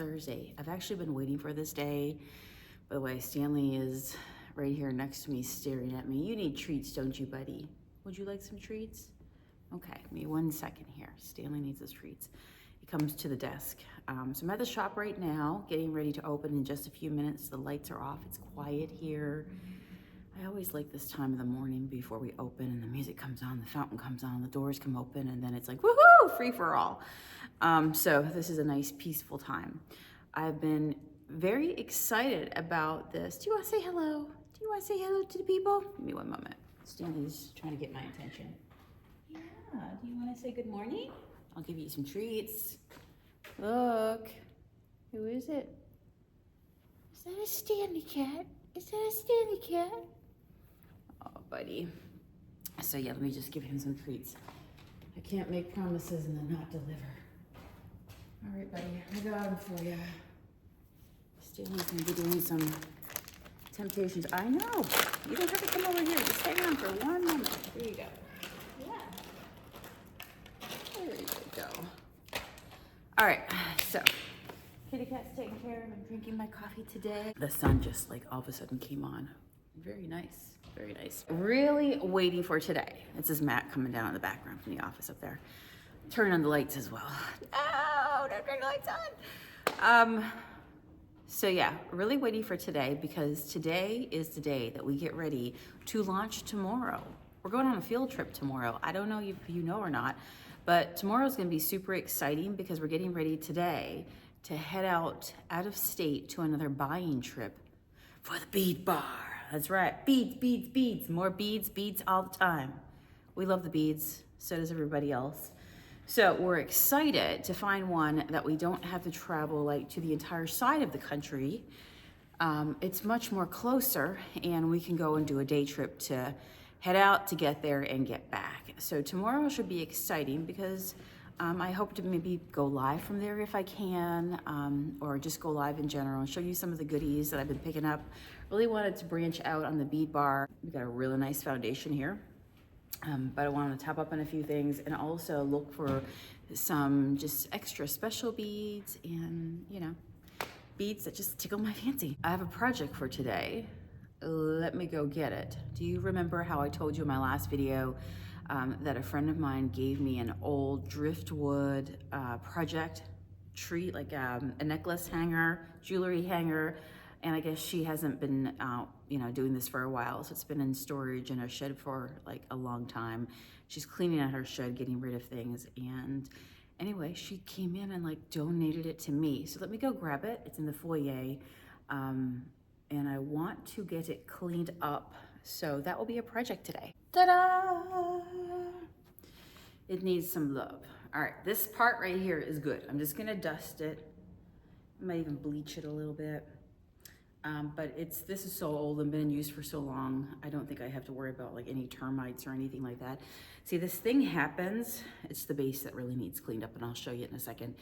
Thursday. I've actually been waiting for this day. By the way, Stanley is right here next to me staring at me. You need treats, don't you, buddy? Would you like some treats? Okay, give me 1 second here. Stanley needs his treats. He comes to the desk. So I'm at the shop right now, getting ready to open in just a few minutes. The lights are off, it's quiet here. I always like this time of the morning before we open and the music comes on, the fountain comes on, the doors come open, and then it's like, woohoo, free for all. So this is a nice, peaceful time. I've been very excited about this. Do you want to say hello? Do you want to say hello to the people? Give me 1 moment. Stanley's trying to get my attention. Yeah, do you want to say good morning? I'll give you some treats. Look, who is it? Is that a Stanley cat? Is that a Stanley cat? Oh, buddy. So yeah, let me just give him some treats. I can't make promises and then not deliver. All right, buddy, I got them for you. Stanley's gonna be doing some temptations. I know. You don't have to come over here. Just hang on for 1 moment. There you go. Yeah. There you go. All right, so kitty cat's taken care of. I'm drinking my coffee today. The sun just like all of a sudden came on. Very nice, very nice. Really waiting for today. This is Matt coming down in the background from the office up there. Turn on the lights as well. No, don't turn the lights on. So yeah, really waiting for today because today is the day that we get ready to launch tomorrow. We're going on a field trip tomorrow. I don't know if you know or not, but tomorrow's gonna be super exciting because we're getting ready today to head out of state to another buying trip for the bead bar. That's right, beads, beads, beads. More beads, beads all the time. We love the beads, so does everybody else. So we're excited to find one that we don't have to travel like to the entire side of the country. It's much more closer and we can go and do a day trip to head out to get there and get back. So tomorrow should be exciting because I hope to maybe go live from there if I can, or just go live in general and show you some of the goodies that I've been picking up. Really wanted to branch out on the bead bar. We got a really nice foundation here. But I wanted to top up on a few things and also look for some just extra special beads and, you know, beads that just tickle my fancy. I have a project for today. Let me go get it. Do you remember how I told you in my last video that a friend of mine gave me an old driftwood project treat, like a necklace hanger, jewelry hanger, and I guess she hasn't been you know, doing this for a while, so it's been in storage in her shed for like a long time. She's cleaning out her shed, getting rid of things, and anyway, she came in and like donated it to me. So let me go grab it. It's in the foyer, and I want to get it cleaned up. So that will be a project today. Ta-da! It needs some love. All right, this part right here is good. I'm just gonna dust it. I might even bleach it a little bit. But this is so old and been in use for so long, I don't think I have to worry about like any termites or anything like that. See, this thing happens, it's the base that really needs cleaned up and I'll show you it in a second.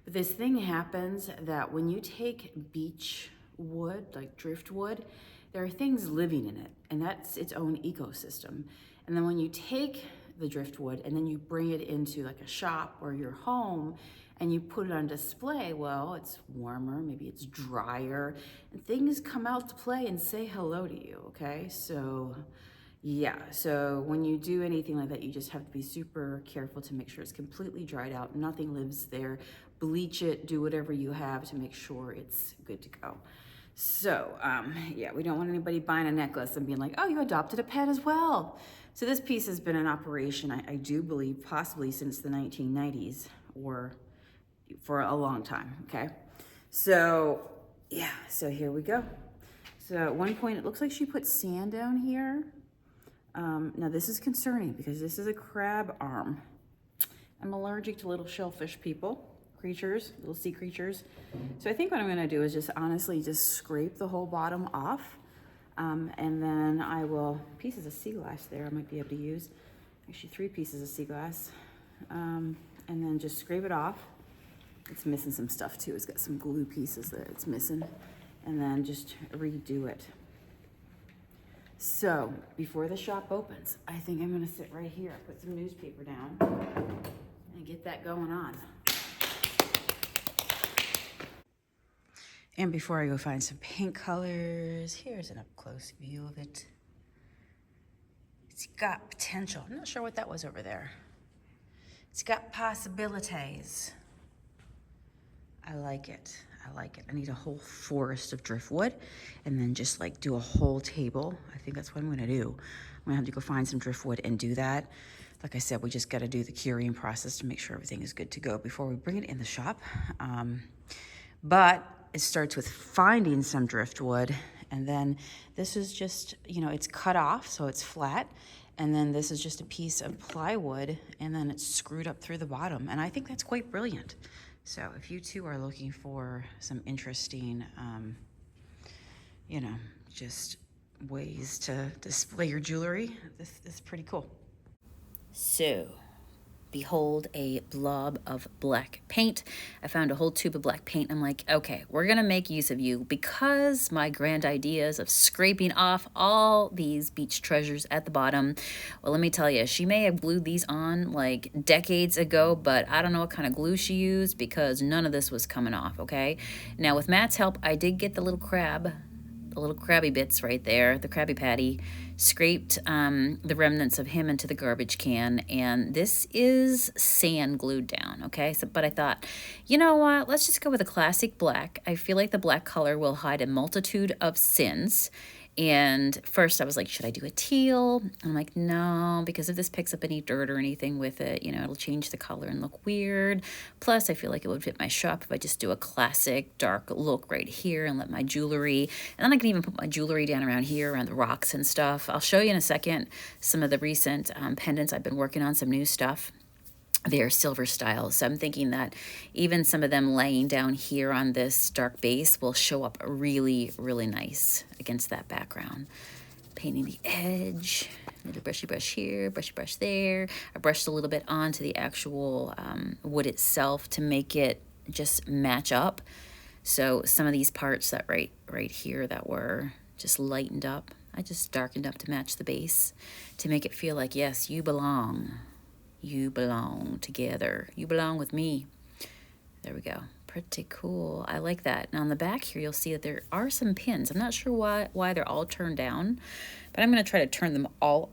But this thing happens that when you take beech wood, like driftwood, there are things living in it and that's its own ecosystem. And then when you take the driftwood and then you bring it into like a shop or your home and you put it on display, well, it's warmer, maybe it's drier, and things come out to play and say hello to you, okay? So yeah, so when you do anything like that, you just have to be super careful to make sure it's completely dried out, nothing lives there, bleach it, do whatever you have to make sure it's good to go. So yeah, we don't want anybody buying a necklace and being like, oh, you adopted a pet as well. So this piece has been in operation, I do believe, possibly since the 1990s or for a long time, okay? So yeah, so here we go. So at one point, it looks like she put sand down here. Now this is concerning because this is a crab arm. I'm allergic to little shellfish creatures, little sea creatures. So I think what I'm gonna do is just honestly just scrape the whole bottom off. And then I will, pieces of sea glass there I might be able to use. Actually 3 pieces of sea glass. And then just scrape it off. It's missing some stuff too. It's got some glue pieces that it's missing. And then just redo it. So before the shop opens, I think I'm gonna sit right here, put some newspaper down and get that going on. And before I go find some paint colors, here's an up-close view of it. It's got potential. I'm not sure what that was over there. It's got possibilities. I like it. I like it. I need a whole forest of driftwood and then just like do a whole table. I think that's what I'm gonna do. I'm gonna have to go find some driftwood and do that. Like I said, we just gotta do the curing process to make sure everything is good to go before we bring it in the shop. But it starts with finding some driftwood, and then this is just, you know, it's cut off so it's flat, and then this is just a piece of plywood, and then it's screwed up through the bottom, and I think that's quite brilliant. So if you too are looking for some interesting, you know, just ways to display your jewelry, this is pretty cool. So, behold a blob of black paint. I found a whole tube of black paint. I'm like, okay, we're gonna make use of you because my grand ideas of scraping off all these beach treasures at the bottom. Well, let me tell you, she may have glued these on like decades ago, but I don't know what kind of glue she used because none of this was coming off, okay? Now with Matt's help, I did get the little crab, the little crabby bits right there, the Krabby Patty, scraped the remnants of him into the garbage can, and this is sand glued down, okay? So, but I thought, you know what, let's just go with a classic black. I feel like the black color will hide a multitude of sins. And first I was like, should I do a teal? And I'm like, no, because if this picks up any dirt or anything with it, you know, it'll change the color and look weird. Plus, I feel like it would fit my shop if I just do a classic dark look right here and let my jewelry, and then I can even put my jewelry down around here, around the rocks and stuff. I'll show you in a second some of the recent pendants. I've been working on some new stuff. They're silver style, so I'm thinking that even some of them laying down here on this dark base will show up really, really nice against that background. Painting the edge, little brushy brush here, brushy brush there. I brushed a little bit onto the actual wood itself to make it just match up. So some of these parts that right here that were just lightened up, I just darkened up to match the base to make it feel like, yes, you belong. You belong together. You belong with me. There we go. Pretty cool. I like that. Now on the back here, you'll see that there are some pins. I'm not sure why they're all turned down, but I'm going to try to turn them all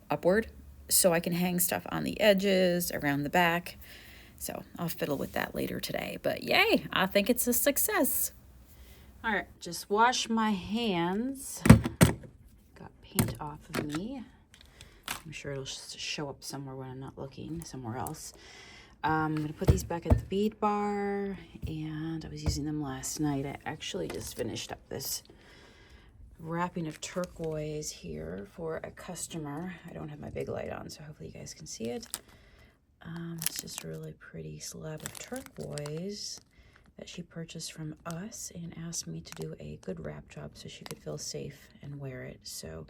upward, so I can hang stuff on the edges, around the back. So I'll fiddle with that later today. But yay, I think it's a success. All right, just wash my hands. Got paint off of me. I'm sure it'll show up somewhere when I'm not looking, somewhere else. I'm going to put these back at the bead bar, and I was using them last night. I actually just finished up this wrapping of turquoise here for a customer. I don't have my big light on, so hopefully you guys can see it. It's just a really pretty slab of turquoise that she purchased from us and asked me to do a good wrap job so she could feel safe and wear it. So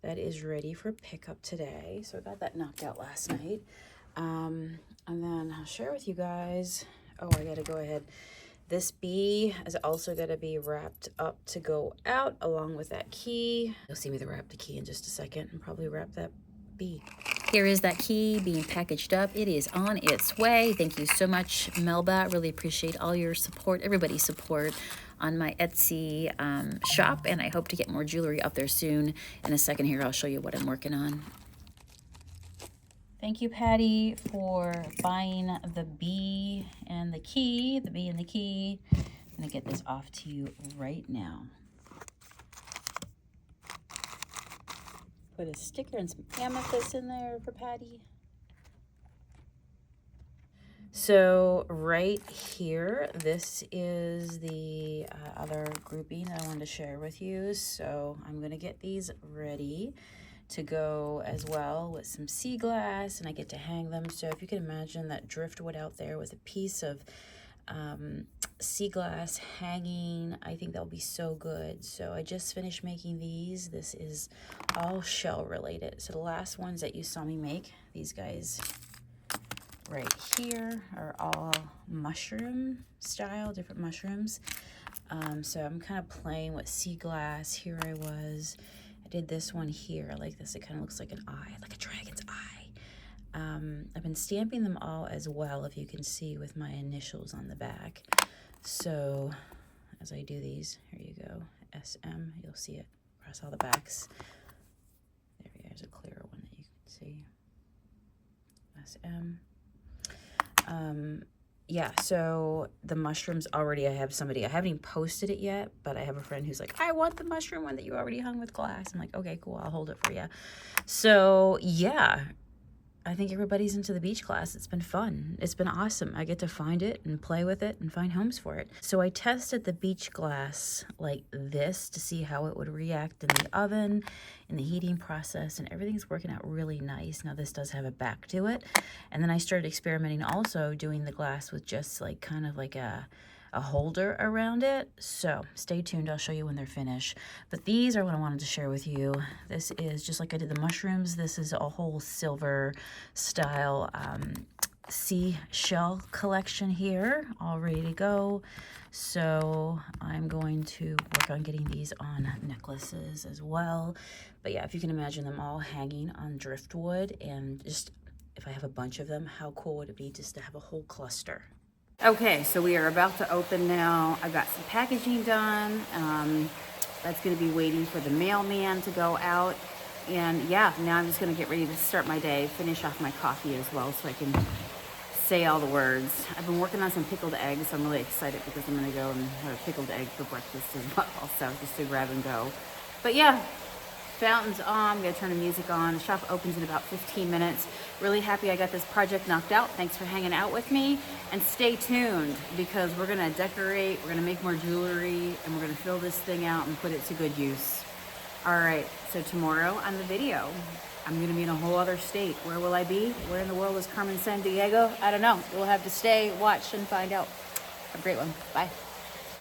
that is ready for pickup today. So I got that knocked out last night. And then I'll share with you guys. Oh, I gotta go ahead. This bee is also gonna be wrapped up to go out along with that key. You'll see me wrap the key in just a second and probably wrap that bee. Here is that key being packaged up. It is on its way. Thank you so much, Melba. Really appreciate all your support, everybody's support on my Etsy shop, and I hope to get more jewelry up there soon. In a second here, I'll show you what I'm working on. Thank you, Patty, for buying the bee and the key, I'm gonna get this off to you right now. Put a sticker and some amethyst in there for Patty. So right here, this is the other grouping that I wanted to share with you. So I'm gonna get these ready to go as well with some sea glass, and I get to hang them. So if you can imagine that driftwood out there with a piece of sea glass hanging, I think that'll be so good. So I just finished making these. This is all shell related. So the last ones that you saw me make, these guys right here, are all mushroom style, different mushrooms. So I'm kind of playing with sea glass. Here I did this one here. I like this. It kind of looks like an eye, like a dragon's eye. I've been stamping them all as well, if you can see, with my initials on the back. So as I do these. Here you go, SM. You'll see it across all the backs. There's a clearer one that you can see. SM. Yeah, so the mushrooms already, I haven't even posted it yet, but I have a friend who's like, I want the mushroom one that you already hung with glass. I'm like, okay, cool, I'll hold it for you. So yeah, I think everybody's into the beach glass. It's been fun. It's been awesome. I get to find it and play with it and find homes for it. So I tested the beach glass like this to see how it would react in the oven, in the heating process, and everything's working out really nice. Now this does have a back to it. And then I started experimenting also doing the glass with just like kind of like a holder around it. So stay tuned, I'll show you when they're finished. But these are what I wanted to share with you. This is just like I did the mushrooms. This is a whole silver style seashell collection here, all ready to go. So I'm going to work on getting these on necklaces as well. But yeah, if you can imagine them all hanging on driftwood, and just if I have a bunch of them, how cool would it be just to have a whole cluster? Okay, so we are about to open now. I got some packaging done. That's going to be waiting for the mailman to go out. And yeah, now I'm just going to get ready to start my day, finish off my coffee as well so I can say all the words. I've been working on some pickled eggs. So I'm really excited because I'm going to go and have a pickled egg for breakfast as well. So just to grab and go. But yeah, fountain's on. I'm going to turn the music on. The shop opens in about 15 minutes. Really happy I got this project knocked out. Thanks for hanging out with me. And stay tuned because we're going to decorate, we're going to make more jewelry, and we're going to fill this thing out and put it to good use. All right, so tomorrow on the video, I'm going to be in a whole other state. Where will I be? Where in the world is Carmen Sandiego? I don't know. We'll have to stay, watch, and find out. Have a great one. Bye.